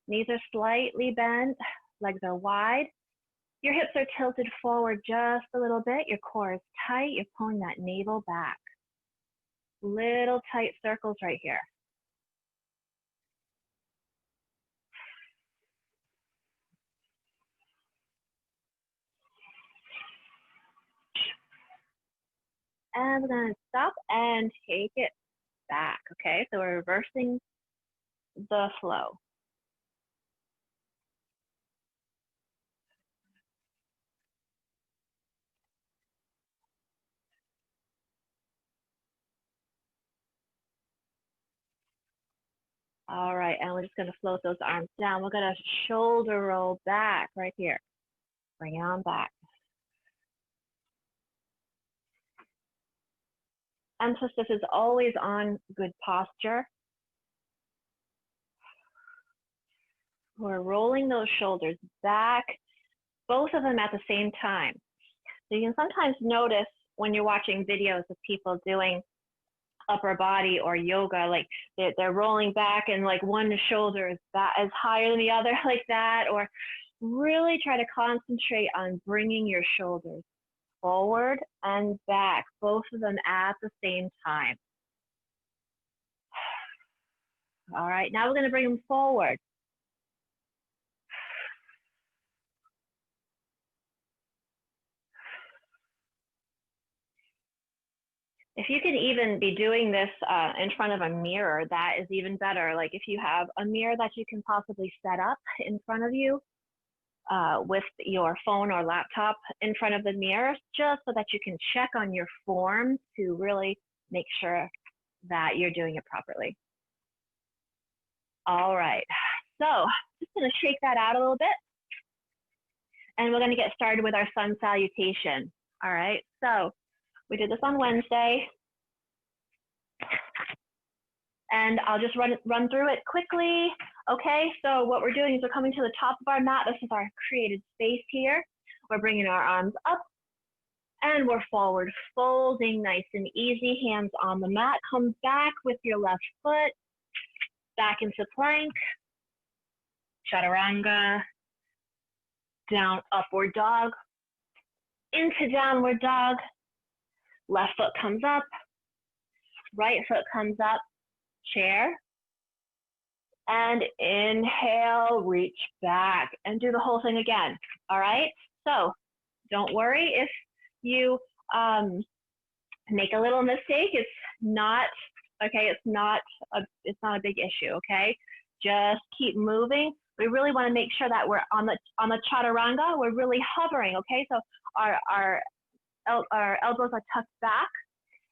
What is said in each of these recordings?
Knees are slightly bent, legs are wide. Your hips are tilted forward just a little bit. Your core is tight. You're pulling that navel back. Little tight circles right here. And we're going to stop and take it back, okay? So we're reversing the flow. All right, and we're just going to float those arms down. We're going to shoulder roll back right here. Bring it on back. Emphasis is always on good posture. We're rolling those shoulders back, both of them at the same time. So you can sometimes notice when you're watching videos of people doing upper body or yoga, like they're rolling back and like one shoulder is higher than the other like that, or really try to concentrate on bringing your shoulders forward and back, both of them at the same time. All right, now we're going to bring them forward. If you can even be doing this in front of a mirror, that is even better. Like if you have a mirror that you can possibly set up in front of you with your phone or laptop in front of the mirror, just so that you can check on your form to really make sure that you're doing it properly. All right, so just gonna shake that out a little bit. And we're gonna get started with our sun salutation. All right, so we did this on Wednesday. And I'll just run through it quickly. Okay, so what we're doing is we're coming to the top of our mat. This is our created space here. We're bringing our arms up and we're forward folding, nice and easy. Hands on the mat. Come back with your left foot back into plank, chaturanga, down upward dog, into downward dog. Left foot comes up, right foot comes up, chair. And inhale, reach back and do the whole thing again. All right, so don't worry if you make a little mistake. It's not okay. It's not a big issue. Okay, just keep moving. We really want to make sure that we're on the chaturanga. We're really hovering. Okay, so our elbows are tucked back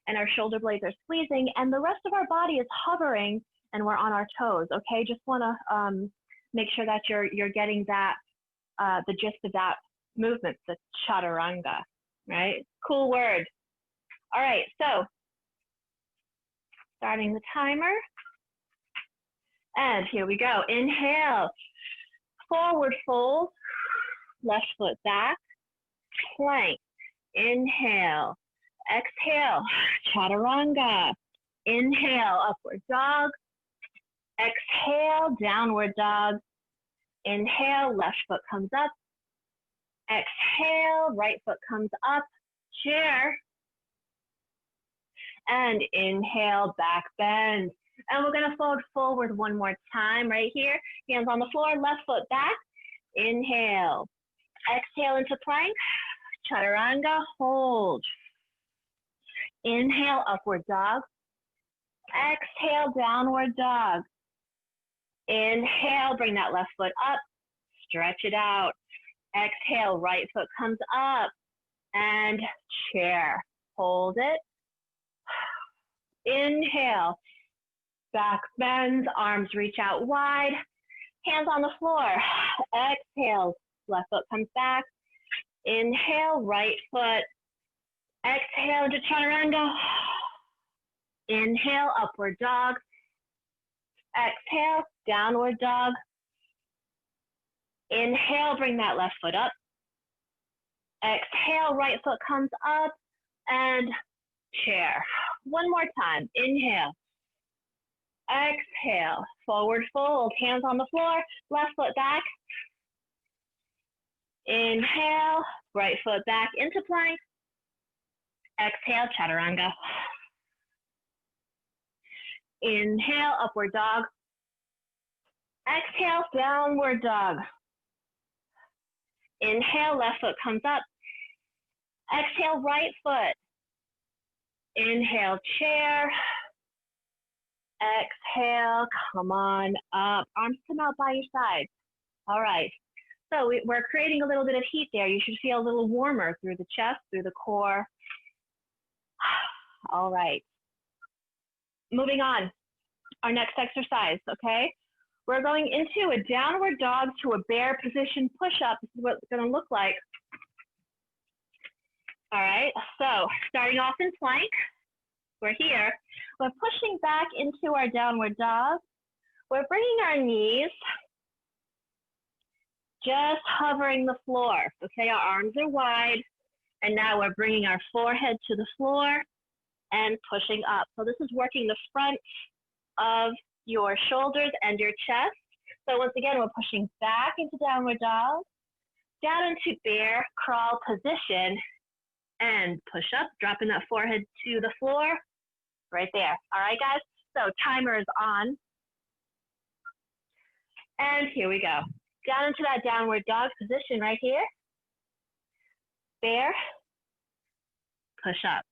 and our shoulder blades are squeezing, and the rest of our body is hovering. And we're on our toes, okay? Just want to make sure that you're getting that, the gist of that movement, the chaturanga, right? Cool word. All right, so starting the timer. And here we go. Inhale, forward fold, left foot back, plank. Inhale, exhale, chaturanga. Inhale, upward dog. Exhale, downward dog. Inhale, left foot comes up. Exhale, right foot comes up. Chair. And inhale, back bend. And we're going to fold forward one more time right here. Hands on the floor, left foot back. Inhale. Exhale into plank. Chaturanga, hold. Inhale, upward dog. Exhale, downward dog. Inhale, bring that left foot up, stretch it out. Exhale, right foot comes up and chair. Hold it. Inhale, back bends, arms reach out wide, hands on the floor. Exhale, left foot comes back. Inhale, right foot. Exhale into chaturanga. Inhale, upward dog. Exhale, downward dog. Inhale, bring that left foot up. Exhale, right foot comes up and chair. One more time. Inhale. Exhale, forward fold, hands on the floor, left foot back. Inhale, right foot back into plank. Exhale, chaturanga. Inhale, upward dog. Exhale, downward dog. Inhale, left foot comes up. Exhale, right foot. Inhale, chair. Exhale, come on up. Arms come out by your side. All right. So we're creating a little bit of heat there. You should feel a little warmer through the chest, through the core. All right. Moving on. Our next exercise, okay? We're going into a downward dog to a bear position push-up. This is what it's going to look like. All right. So starting off in plank. We're here. We're pushing back into our downward dog. We're bringing our knees, just hovering the floor. Okay, our arms are wide. And now we're bringing our forehead to the floor and pushing up. So this is working the front of your shoulders and your chest. So once again, we're pushing back into downward dog, down into bear crawl position, and push up, dropping that forehead to the floor. Right there. All right, guys? So timer is on. And here we go. Down into that downward dog position right here. Bear. Push up.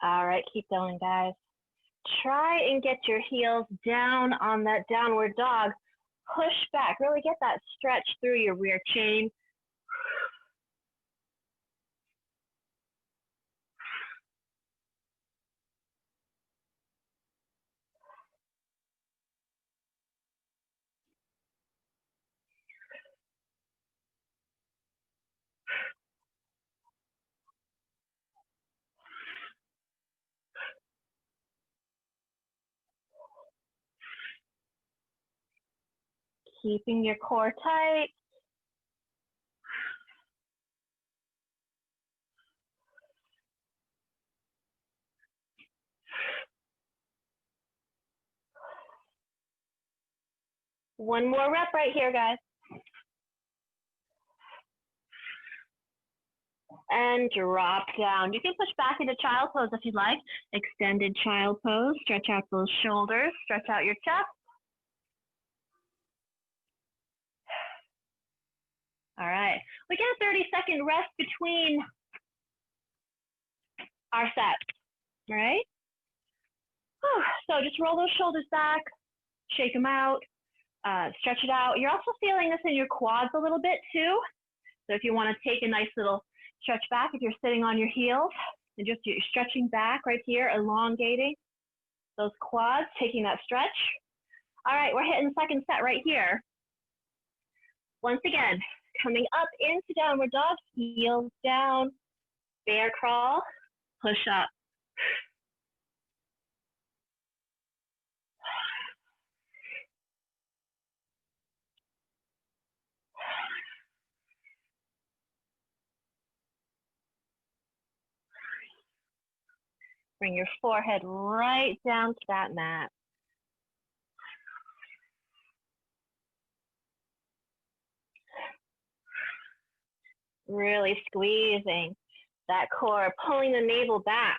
All right, keep going, guys. Try and get your heels down on that downward dog. Push back. Really get that stretch through your rear chain. Keeping your core tight. One more rep right here, guys. And drop down. You can push back into child pose if you'd like. Extended child pose. Stretch out those shoulders. Stretch out your chest. All right. We get a 30-second rest between our sets. All right? Whew. So just roll those shoulders back. Shake them out. Stretch it out. You're also feeling this in your quads a little bit too. So if you want to take a nice little stretch back, if you're sitting on your heels, and just you're stretching back right here, elongating those quads, taking that stretch. All right, we're hitting the second set right here. Once again, coming up into downward dog, heels down, bear crawl, push up. Bring your forehead right down to that mat. Really squeezing that core, pulling the navel back.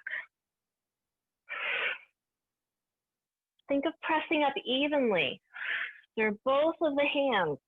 Think of pressing up evenly through both of the hands.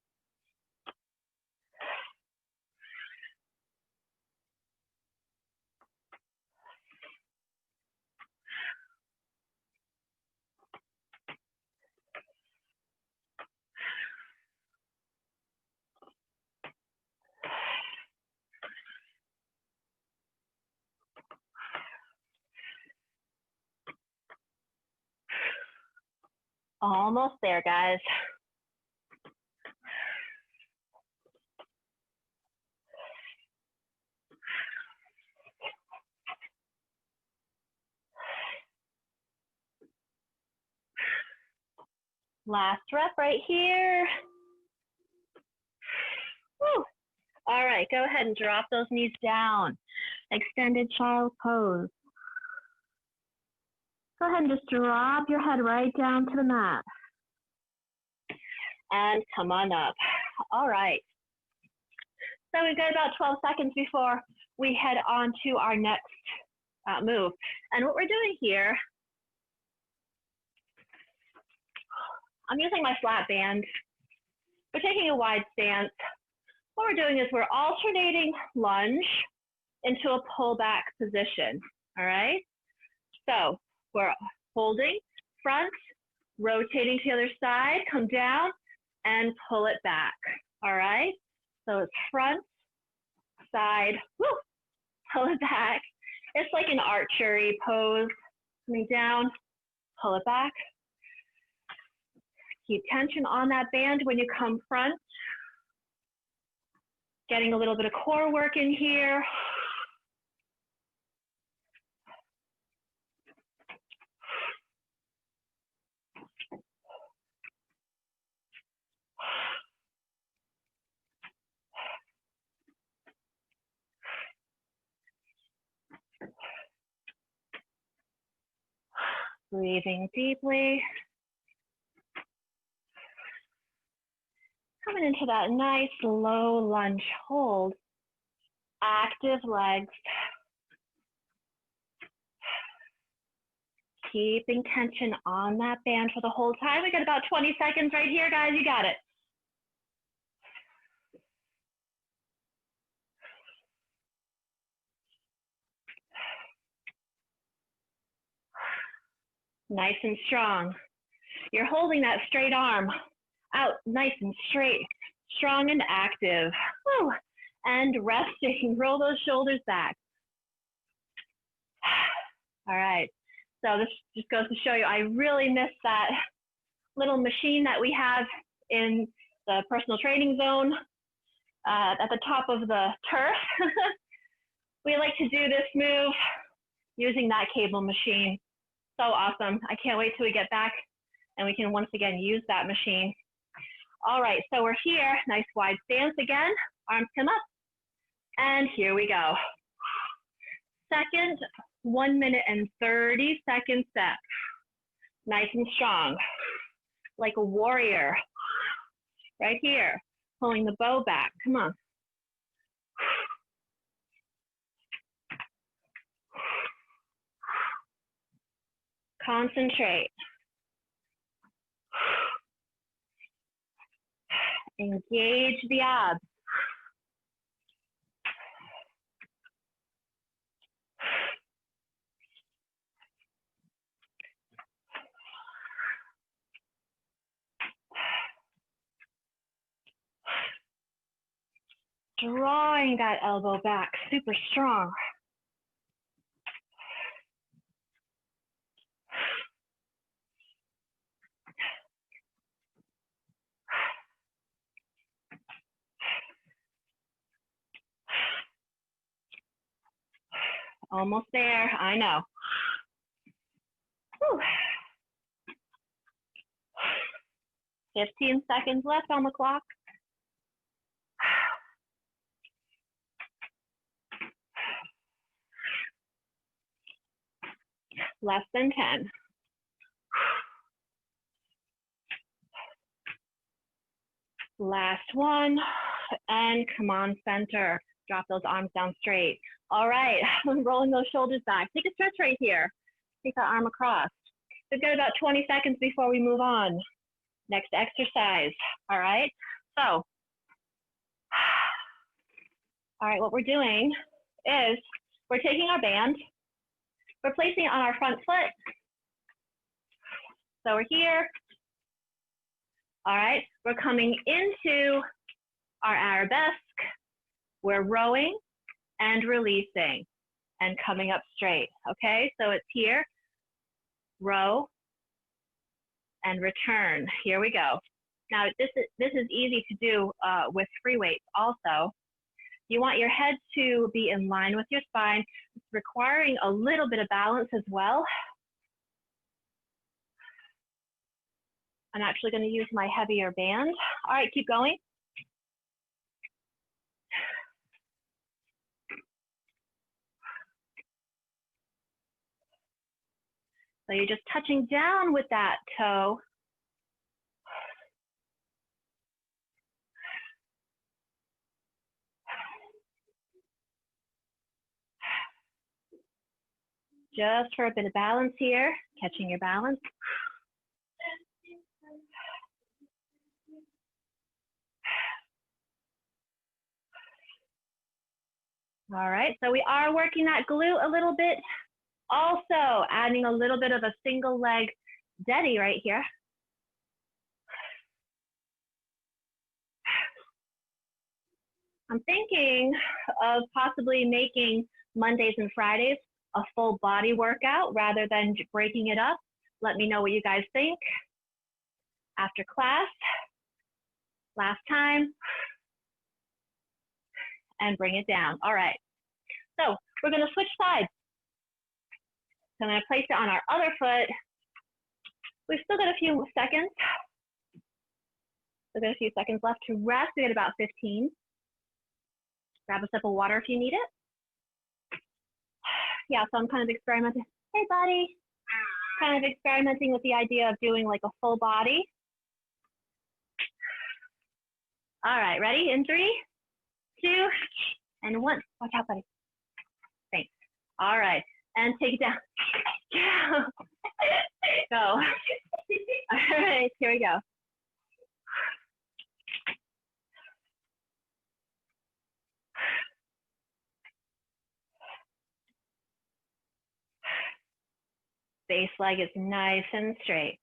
Almost there, guys. Last rep right here. Woo. All right, go ahead and drop those knees down. Extended child pose. Go ahead and just drop your head right down to the mat. And come on up. All right. So we've got about 12 seconds before we head on to our next move. And what we're doing here, I'm using my flat band. We're taking a wide stance. What we're doing is we're alternating lunge into a pullback position, all right? So we're holding front, rotating to the other side, come down, and pull it back, all right? So it's front, side, woo, pull it back. It's like an archery pose, coming down, pull it back. Keep tension on that band when you come front. Getting a little bit of core work in here. Breathing deeply. Coming into that nice low lunge hold. Active legs. Keeping tension on that band for the whole time. We got about 20 seconds right here, guys. You got it. Nice and strong. You're holding that straight arm out nice and straight, strong and active. Woo. And resting, roll those shoulders back. All right, so this just goes to show you, I really miss that little machine that we have in the personal training zone at the top of the turf. We like to do this move using that cable machine. So awesome. I can't wait till we get back and we can once again use that machine. All right, so we're here, nice wide stance again, arms come up, and here we go. Second 1 minute and 30 second set. Nice and strong, like a warrior. Right here, pulling the bow back, come on. Concentrate. Engage the abs. Drawing that elbow back, super strong. Almost there, I know. Whew. 15 seconds left on the clock. Less than 10. Last one, and come on, center. Drop those arms down straight. All right, rolling those shoulders back. Take a stretch right here. Take that arm across. We've got about 20 seconds before we move on. Next exercise, all right? So, all right, what we're doing is we're taking our band, we're placing it on our front foot. So we're here. All right, we're coming into our arabesque. We're rowing and releasing and coming up straight, okay? So it's here, row, and return. Here we go. Now, this is easy to do with free weights also. You want your head to be in line with your spine. It's requiring a little bit of balance as well. I'm actually going to use my heavier band. All right, keep going. So you're just touching down with that toe. Just for a bit of balance here, catching your balance. All right, so we are working that glute a little bit. Also adding a little bit of a single leg deadie right here. I'm thinking of possibly making Mondays and Fridays a full body workout rather than breaking it up. Let me know what you guys think after class. Last time. And bring it down. All right. So we're going to switch sides. So I'm going to place it on our other foot. We've still got a few seconds. We've got a few seconds left to rest. We got about 15. Grab a sip of water if you need it. Yeah, so I'm kind of experimenting. Hey, buddy. Kind of experimenting with the idea of doing like a full body. All right, ready? In 3, 2, and 1. Watch out, buddy. Thanks. All right, and take it down. Go. All right, here we go. Base leg is nice and straight.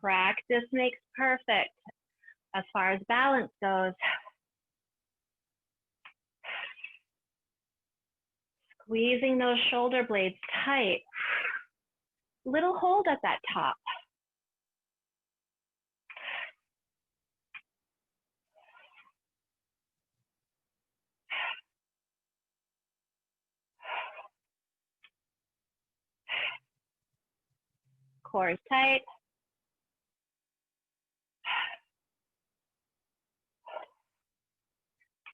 Practice makes perfect as far as balance goes. Squeezing those shoulder blades tight. Little hold at that top. Core is tight.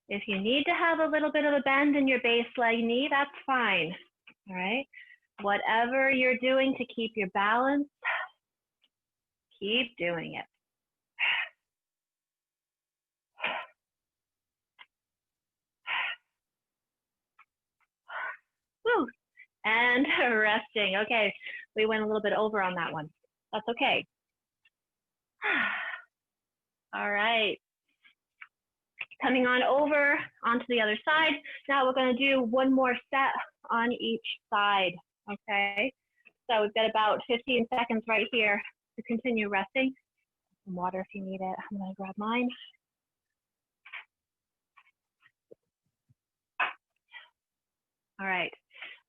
If you need to have a little bit of a bend in your base leg knee, that's fine, all right? Whatever you're doing to keep your balance, keep doing it. Woo. And resting. Okay, we went a little bit over on that one. That's okay. All right. Coming on over onto the other side. Now we're going to do one more set on each side, okay? So we've got about 15 seconds right here to continue resting. Some water if you need it. I'm going to grab mine. All right,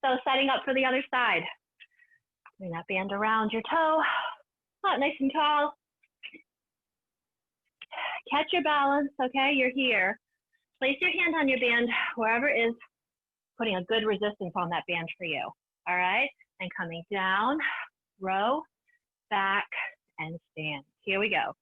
so setting up for the other side. Bring that band around your toe, not nice and tall. Catch your balance, okay? You're here. Place your hand on your band, wherever is putting a good resistance on that band for you, all right? And coming down, row, back, and stand. Here we go.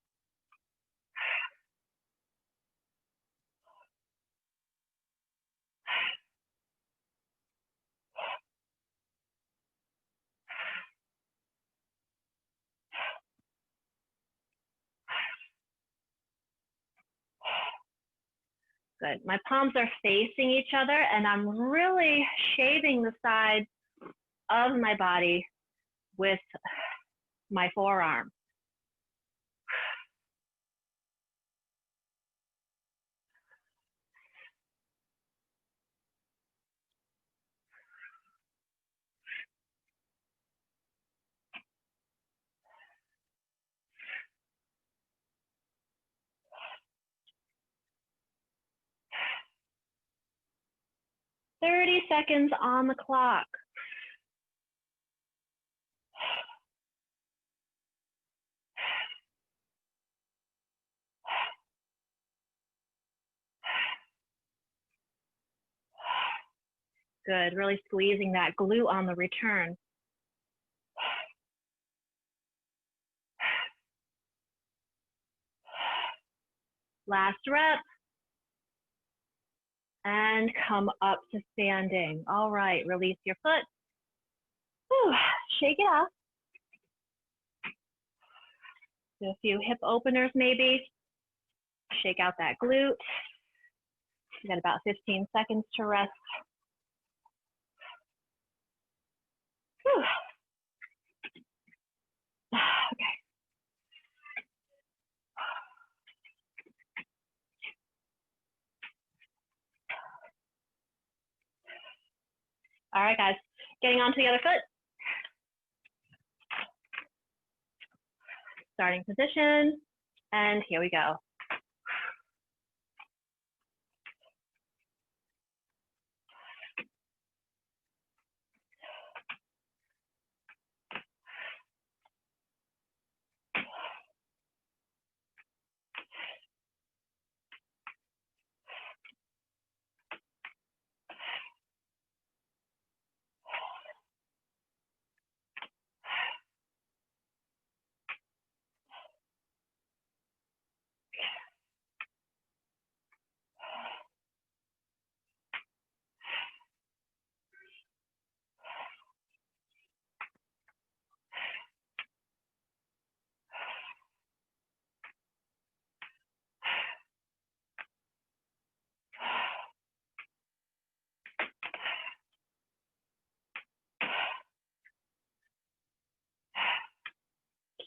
Good. My palms are facing each other, and I'm really shaving the sides of my body with my forearm. 30 seconds on the clock. Good, really squeezing that glute on the return. Last rep. And come up to standing. All right, release your foot. Whew. Shake it off. Do a few hip openers maybe. Shake out that glute. You got about 15 seconds to rest. Whew. Okay. All right, guys, getting onto the other foot. Starting position, and here we go.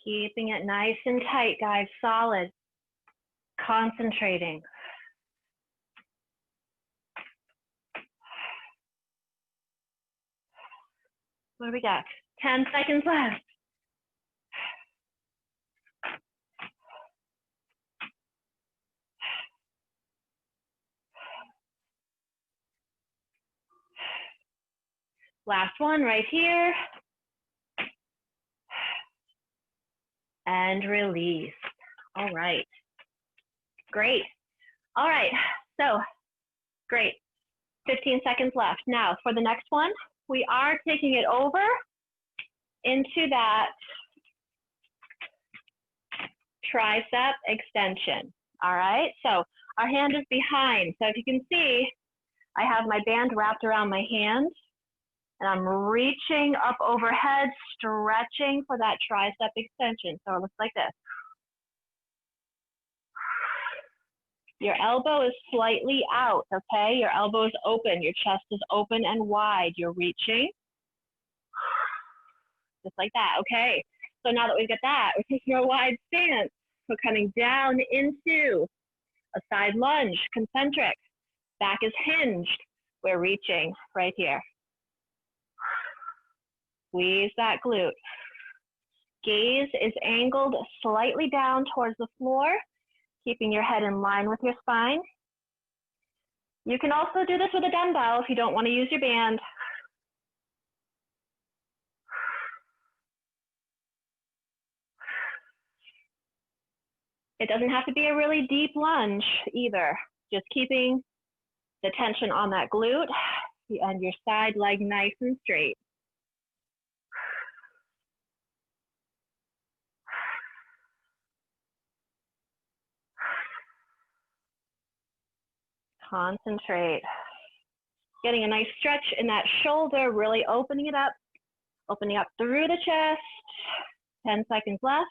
Keeping it nice and tight, guys, solid. Concentrating. What do we got? 10 seconds left. Last one right here. And release. All right. Great. All right. So, great. 15 seconds left. Now, for the next one, we are taking it over into that tricep extension. All right. So, our hand is behind. So, if you can see, I have my band wrapped around my hand. And I'm reaching up overhead, stretching for that tricep extension. So it looks like this. Your elbow is slightly out, okay? Your elbow is open. Your chest is open and wide. You're reaching. Just like that, okay? So now that we've got that, we're taking our wide stance. We're coming down into a side lunge, concentric. Back is hinged. We're reaching right here. Squeeze that glute. Gaze is angled slightly down towards the floor, keeping your head in line with your spine. You can also do this with a dumbbell if you don't want to use your band. It doesn't have to be a really deep lunge either. Just keeping the tension on that glute and your side leg nice and straight. Concentrate. Getting a nice stretch in that shoulder, really opening it up. Opening up through the chest. 10 seconds left.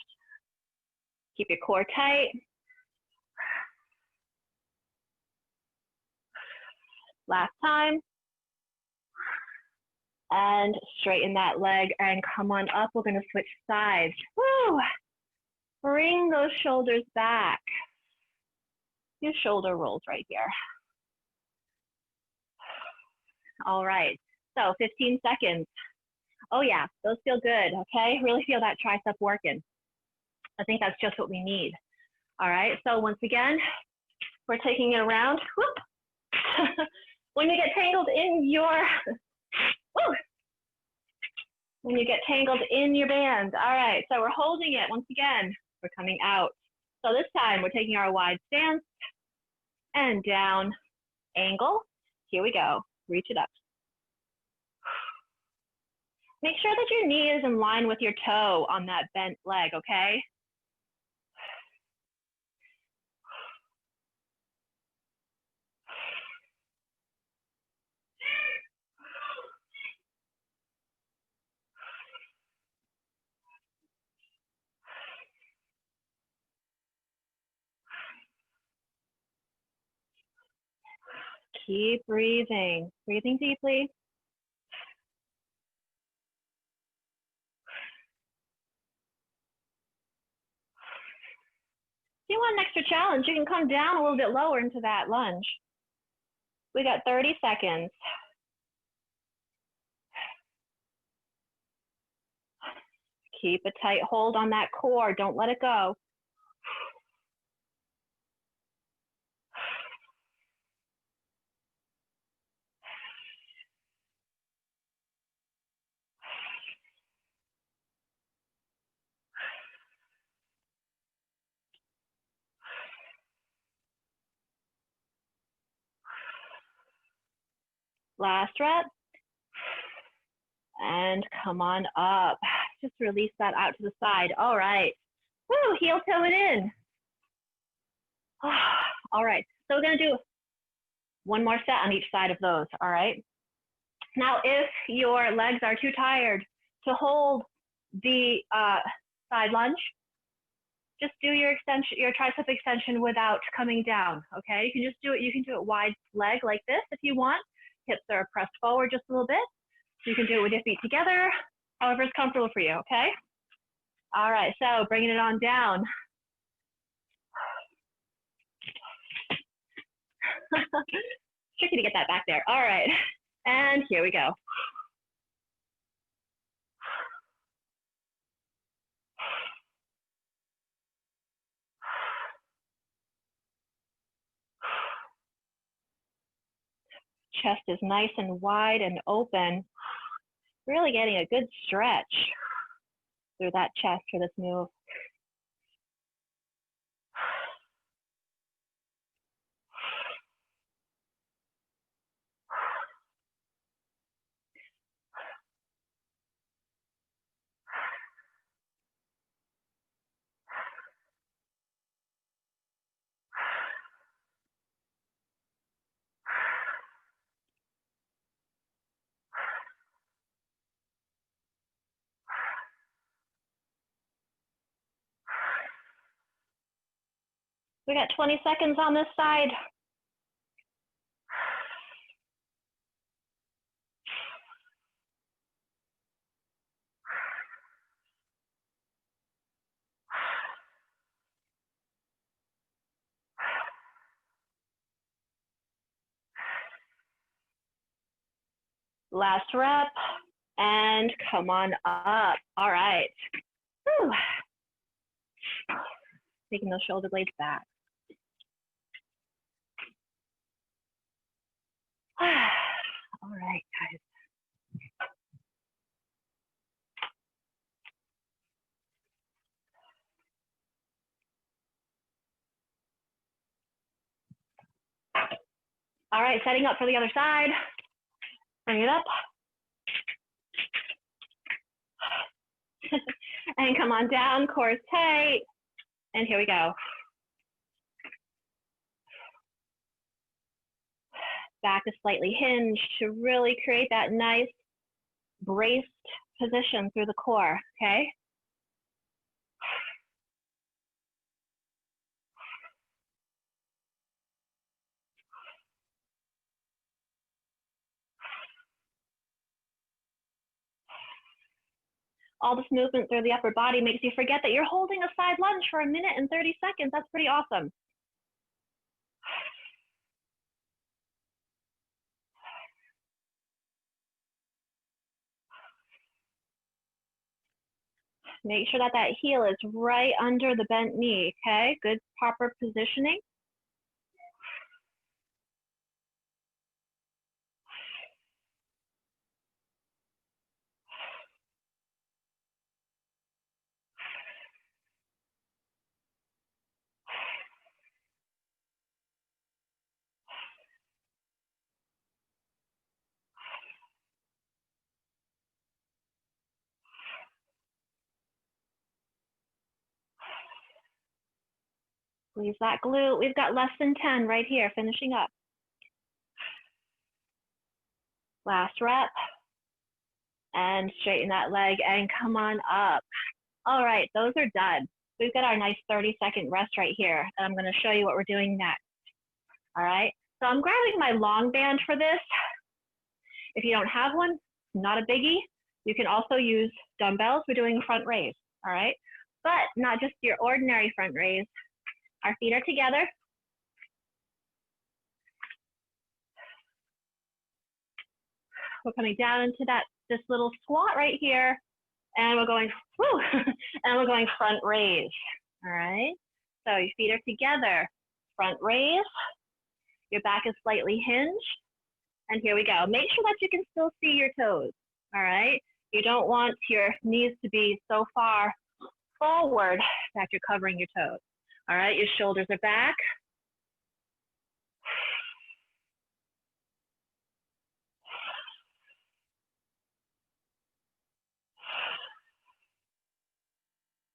Keep your core tight. Last time. And straighten that leg and come on up. We're going to switch sides. Woo! Bring those shoulders back. Do shoulder rolls right here. All right, so 15 seconds. Oh yeah, those feel good, okay? Really feel that tricep working. I think that's just what we need. All right, so once again, we're taking it around. Whoop. When you get tangled in your, woo, when you get tangled in your band. All right, so we're holding it once again. We're coming out. So this time we're taking our wide stance and down, angle. Here we go. Reach it up. Make sure that your knee is in line with your toe on that bent leg, okay? Keep breathing. Breathing deeply. If you want an extra challenge, you can come down a little bit lower into that lunge. We got 30 seconds. Keep a tight hold on that core. Don't let it go. Last rep. And come on up. Just release that out to the side. All right. Woo, heel toe it in. All right, so we're gonna do one more set on each side of those, all right? Now, if your legs are too tired to hold the side lunge, just do your extension, your tricep extension without coming down, okay? You can just do it, you can do it wide leg like this if you want. Hips are pressed forward just a little bit. You can do it with your feet together, however is comfortable for you, okay? All right, so bringing it on down. Tricky to get that back there. All right, and here we go. Chest is nice and wide and open. Really getting a good stretch through that chest for this move. We got 20 seconds on this side. Last rep, and come on up. All right. Whew. Taking those shoulder blades back. All right, guys. All right, setting up for the other side. Bring it up. And come on down, core is tight. And here we go. Back is slightly hinged to really create that nice braced position through the core, okay? All this movement through the upper body makes you forget that you're holding a side lunge for 1 minute and 30 seconds. That's pretty awesome. Make sure that that heel is right under the bent knee, okay? Good proper positioning. Squeeze that glute. We've got less than 10 right here, finishing up. Last rep. And straighten that leg and come on up. All right, those are done. We've got our nice 30-second rest right here. And I'm gonna show you what we're doing next. All right, so I'm grabbing my long band for this. If you don't have one, not a biggie. You can also use dumbbells. We're doing a front raise, all right? But not just your ordinary front raise. Our feet are together. We're coming down into this little squat right here, and we're going, whoo, and we're going front raise, all right? So your feet are together, front raise, your back is slightly hinged, and here we go. Make sure that you can still see your toes, all right? You don't want your knees to be so far forward that you're covering your toes, all right? Your shoulders are back.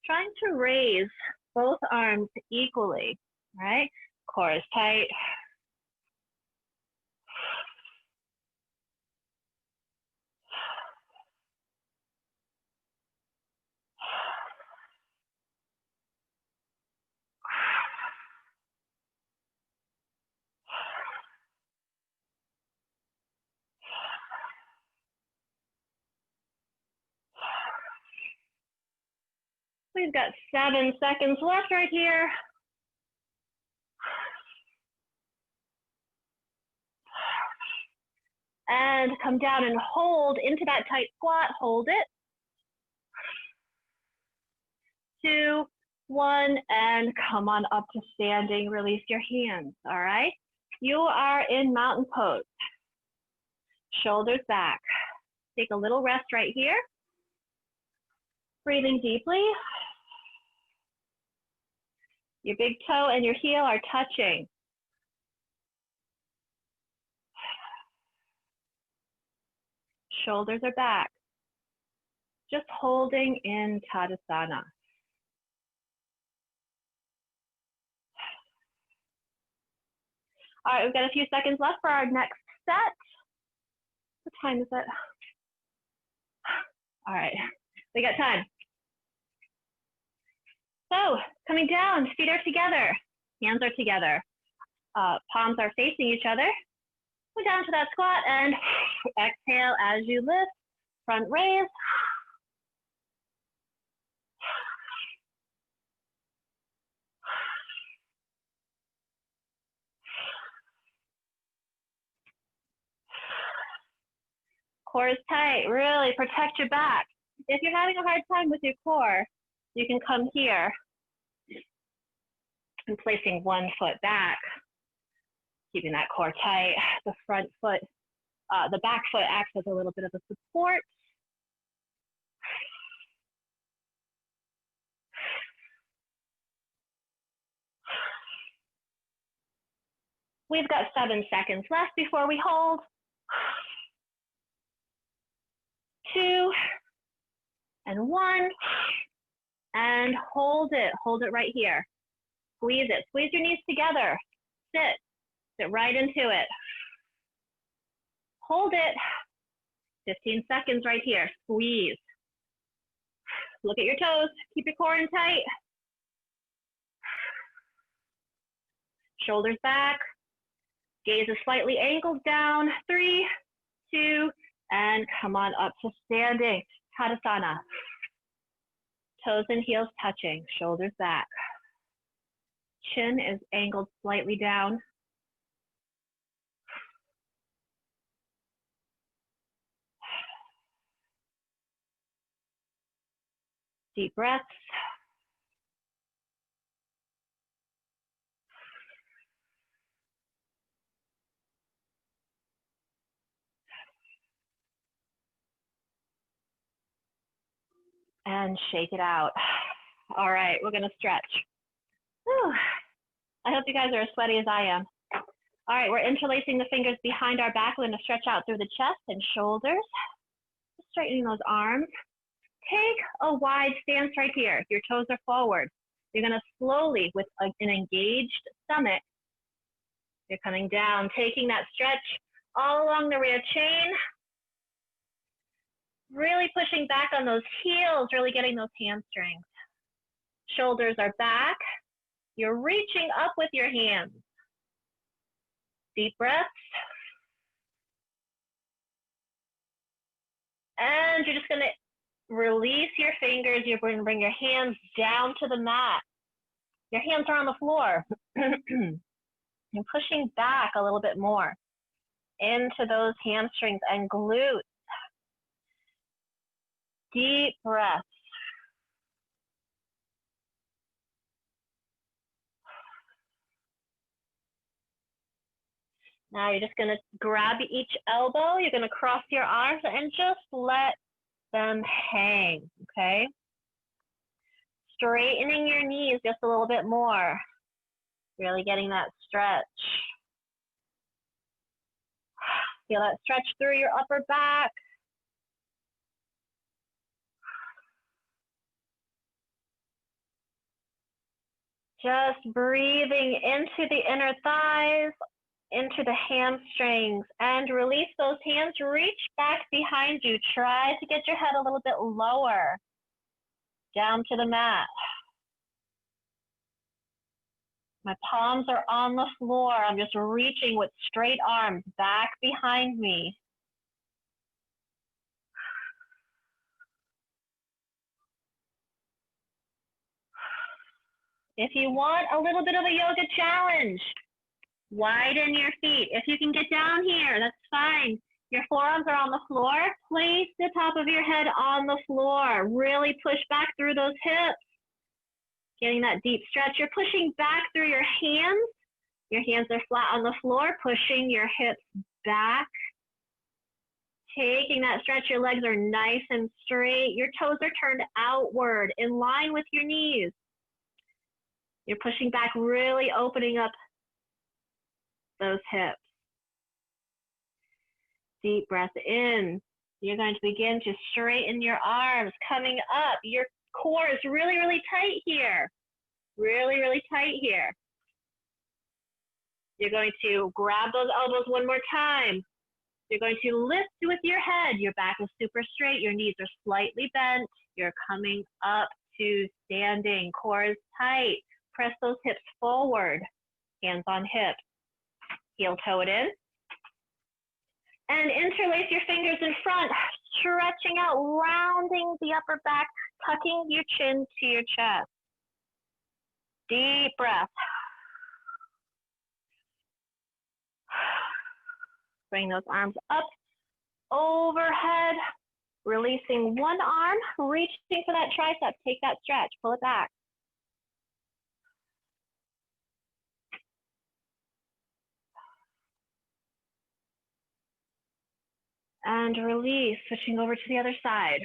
Trying to raise both arms equally, right? Core is tight. We've got 7 seconds left right here. And come down and hold into that tight squat, hold it. 2, 1, and come on up to standing, release your hands, all right? You are in mountain pose. Shoulders back. Take a little rest right here. Breathing deeply. Your big toe and your heel are touching. Shoulders are back. Just holding in Tadasana. All right, we've got a few seconds left for our next set. What time is it? All right, we got time. So, coming down, feet are together, hands are together, palms are facing each other. Go down to that squat and exhale as you lift, front raise. Core is tight, really protect your back. If you're having a hard time with your core, you can come here and placing one foot back, keeping that core tight. The front foot, the back foot acts as a little bit of a support. We've got 7 seconds left before we hold. 2, and 1, and hold it right here. Squeeze it, squeeze your knees together. Sit right into it. Hold it, 15 seconds right here, squeeze. Look at your toes, keep your core in tight. Shoulders back, gaze is slightly angled down. 3, 2, and come on up to standing, Tadasana. Toes and heels touching, shoulders back. Chin is angled slightly down. Deep breaths. And shake it out. All right, we're gonna stretch. Whew. I hope you guys are as sweaty as I am. All right, we're interlacing the fingers behind our back. We're gonna stretch out through the chest and shoulders. Straightening those arms. Take a wide stance right here. Your toes are forward. You're gonna slowly, with an engaged stomach, you're coming down, taking that stretch all along the rear chain, really pushing back on those heels, really getting those hamstrings. Shoulders are back. You're reaching up with your hands. Deep breaths. And you're just gonna release your fingers. You're going to bring your hands down to the mat. Your hands are on the floor. You're pushing back a little bit more into those hamstrings and glutes. Deep breaths. Now you're just gonna grab each elbow. You're gonna cross your arms and just let them hang, okay? Straightening your knees just a little bit more. Really getting that stretch. Feel that stretch through your upper back. Just breathing into the inner thighs, into the hamstrings, and release those hands. Reach back behind you. Try to get your head a little bit lower, down to the mat. My palms are on the floor. I'm just reaching with straight arms back behind me. If you want a little bit of a yoga challenge, widen your feet. If you can get down here, that's fine. Your forearms are on the floor. Place the top of your head on the floor. Really push back through those hips. Getting that deep stretch. You're pushing back through your hands. Your hands are flat on the floor, pushing your hips back. Taking that stretch, your legs are nice and straight. Your toes are turned outward, in line with your knees. You're pushing back, really opening up those hips. Deep breath in. You're going to begin to straighten your arms, coming up. Your core is really, really tight here. Really, really tight here. You're going to grab those elbows one more time. You're going to lift with your head. Your back is super straight. Your knees are slightly bent. You're coming up to standing. Core is tight. Press those hips forward. Hands on hips. Heel toe it in. And interlace your fingers in front, stretching out, rounding the upper back, tucking your chin to your chest. Deep breath. Bring those arms up, overhead, releasing one arm, reaching for that tricep. Take that stretch, pull it back. And release, switching over to the other side.